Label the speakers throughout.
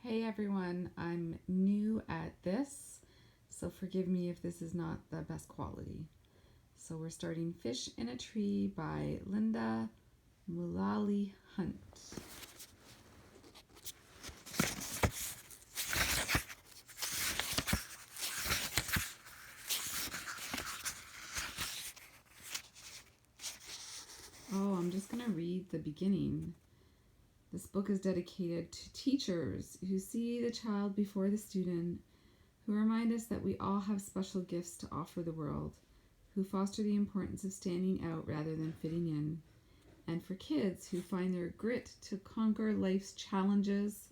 Speaker 1: Hey everyone, I'm new at this, so forgive me if this is not the best quality. So we're starting Fish in a Tree by Linda Mullally Hunt. Oh, I'm just going to read the beginning. This book is dedicated to teachers who see the child before the student, who remind us that we all have special gifts to offer the world, who foster the importance of standing out rather than fitting in, and for kids who find their grit to conquer life's challenges,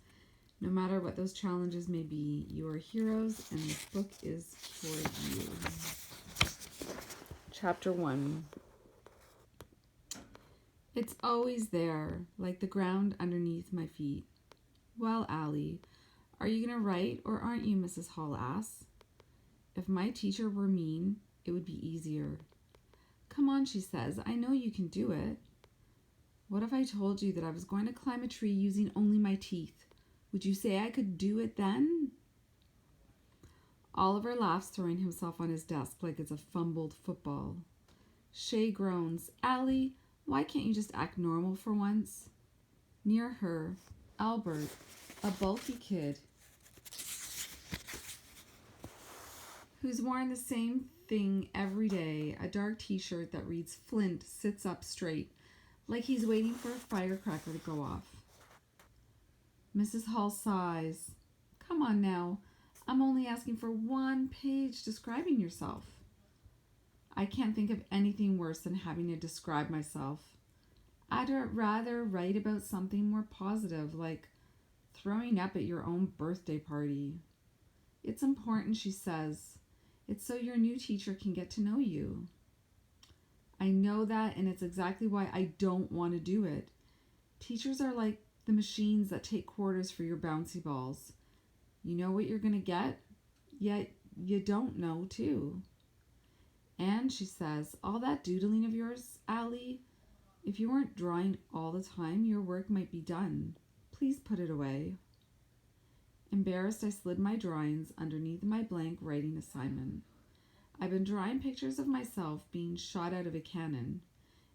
Speaker 1: no matter what those challenges may be. You are heroes, and this book is for you. Chapter 1. It's always there, like the ground underneath my feet. Well, Allie, are you going to write or aren't you? Mrs. Hall asks. If my teacher were mean, it would be easier. Come on, she says. I know you can do it. What if I told you that I was going to climb a tree using only my teeth? Would you say I could do it then? Oliver laughs, throwing himself on his desk like it's a fumbled football. Shay groans. Allie, why can't you just act normal for once? Near her, Albert, a bulky kid who's worn the same thing every day, a dark t-shirt that reads Flint, sits up straight, like he's waiting for a firecracker to go off. Mrs. Hall sighs. Come on now, I'm only asking for one page describing yourself. I can't think of anything worse than having to describe myself. I'd rather write about something more positive, like throwing up at your own birthday party. It's important, she says. It's so your new teacher can get to know you. I know that, and it's exactly why I don't want to do it. Teachers are like the machines that take quarters for your bouncy balls. You know what you're going to get, yet you don't know, too. And, she says, all that doodling of yours, Allie, if you weren't drawing all the time, your work might be done. Please put it away. Embarrassed, I slid my drawings underneath my blank writing assignment. I've been drawing pictures of myself being shot out of a cannon.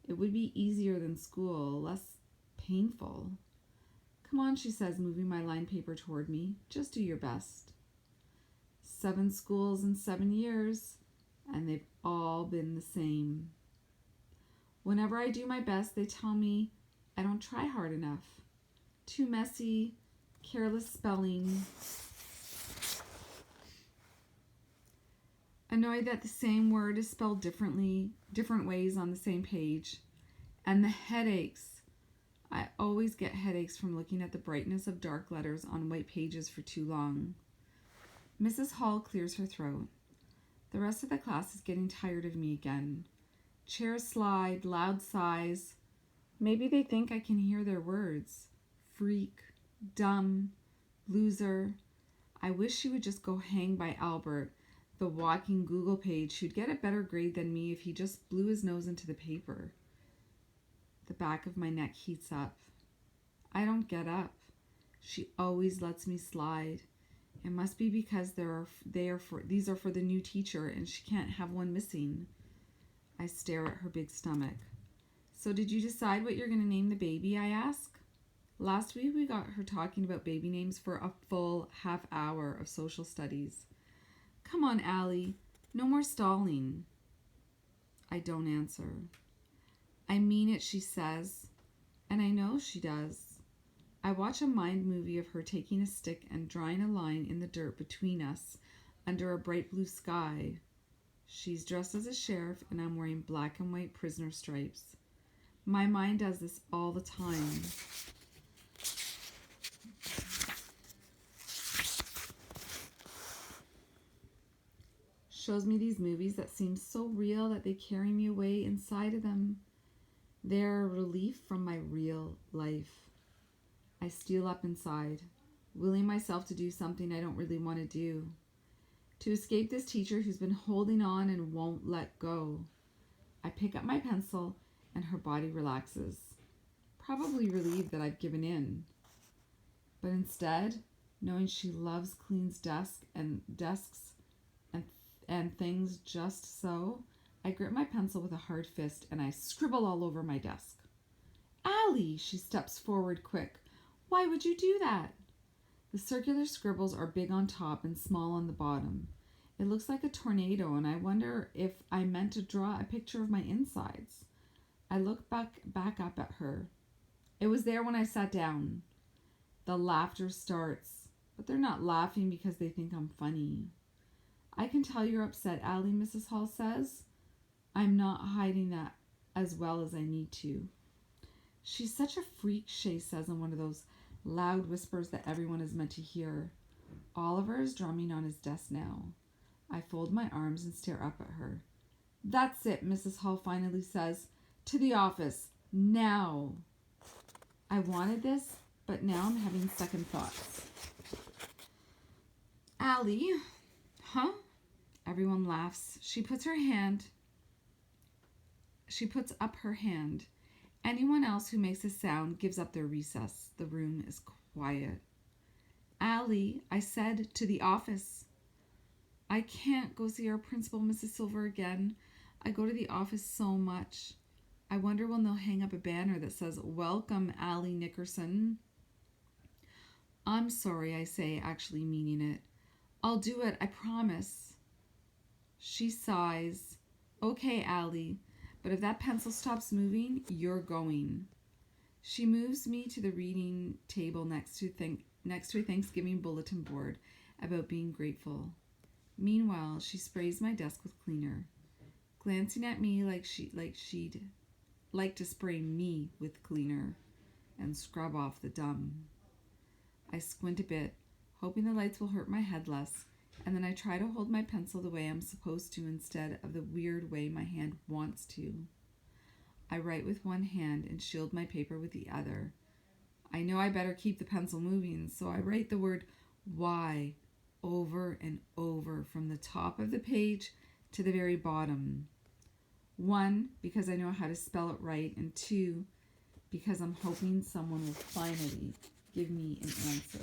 Speaker 1: It would be easier than school, less painful. Come on, she says, moving my line paper toward me. Just do your best. 7 schools in 7 years, and they've all been the same. Whenever I do my best, they tell me I don't try hard enough. Too messy, careless spelling. Annoyed that the same word is spelled different ways on the same page. And the headaches. I always get headaches from looking at the brightness of dark letters on white pages for too long. Mrs. Hall clears her throat. The rest of the class is getting tired of me again. Chairs slide, loud sighs. Maybe they think I can hear their words. Freak, dumb, loser. I wish she would just go hang by Albert, the walking Google page, who'd get a better grade than me if he just blew his nose into the paper. The back of my neck heats up. I don't get up. She always lets me slide. It must be because these are for the new teacher and she can't have one missing. I stare at her big stomach. So did you decide what you're going to name the baby, I ask? Last week we got her talking about baby names for a full half hour of social studies. Come on, Allie. No more stalling. I don't answer. I mean it, she says. And I know she does. I watch a mind movie of her taking a stick and drawing a line in the dirt between us under a bright blue sky. She's dressed as a sheriff and I'm wearing black and white prisoner stripes. My mind does this all the time. Shows me these movies that seem so real that they carry me away inside of them. They're a relief from my real life. I steal up inside, willing myself to do something I don't really want to do. To escape this teacher who's been holding on and won't let go. I pick up my pencil and her body relaxes, probably relieved that I've given in. But instead, knowing she loves cleans desks and things just so. I grip my pencil with a hard fist and I scribble all over my desk. Allie, she steps forward quick. Why would you do that? The circular scribbles are big on top and small on the bottom. It looks like a tornado, and I wonder if I meant to draw a picture of my insides. I look back up at her. It was there when I sat down. The laughter starts, but they're not laughing because they think I'm funny. I can tell you're upset, Allie, Mrs. Hall says. I'm not hiding that as well as I need to. She's such a freak, Shay says in one of those loud whispers that everyone is meant to hear. Oliver is drumming on his desk now. I fold my arms and stare up at her. That's it, Mrs. Hall finally says. To the office, now. I wanted this, but now I'm having second thoughts. Allie, huh? Everyone laughs. She puts up her hand. Anyone else who makes a sound gives up their recess. The room is quiet. Allie, I said, to the office. I can't go see our principal, Mrs. Silver, again. I go to the office so much. I wonder when they'll hang up a banner that says, Welcome, Allie Nickerson. I'm sorry, I say, actually meaning it. I'll do it, I promise. She sighs. Okay, Allie, but if that pencil stops moving, you're going. She moves me to the reading table next to a Thanksgiving bulletin board about being grateful. Meanwhile, she sprays my desk with cleaner, glancing at me like she'd like to spray me with cleaner and scrub off the dumb. I squint a bit, hoping the lights will hurt my head less, and then I try to hold my pencil the way I'm supposed to instead of the weird way my hand wants to. I write with one hand and shield my paper with the other. I know I better keep the pencil moving, so I write the word why over and over from the top of the page to the very bottom. 1, because I know how to spell it right, and 2, because I'm hoping someone will finally give me an answer.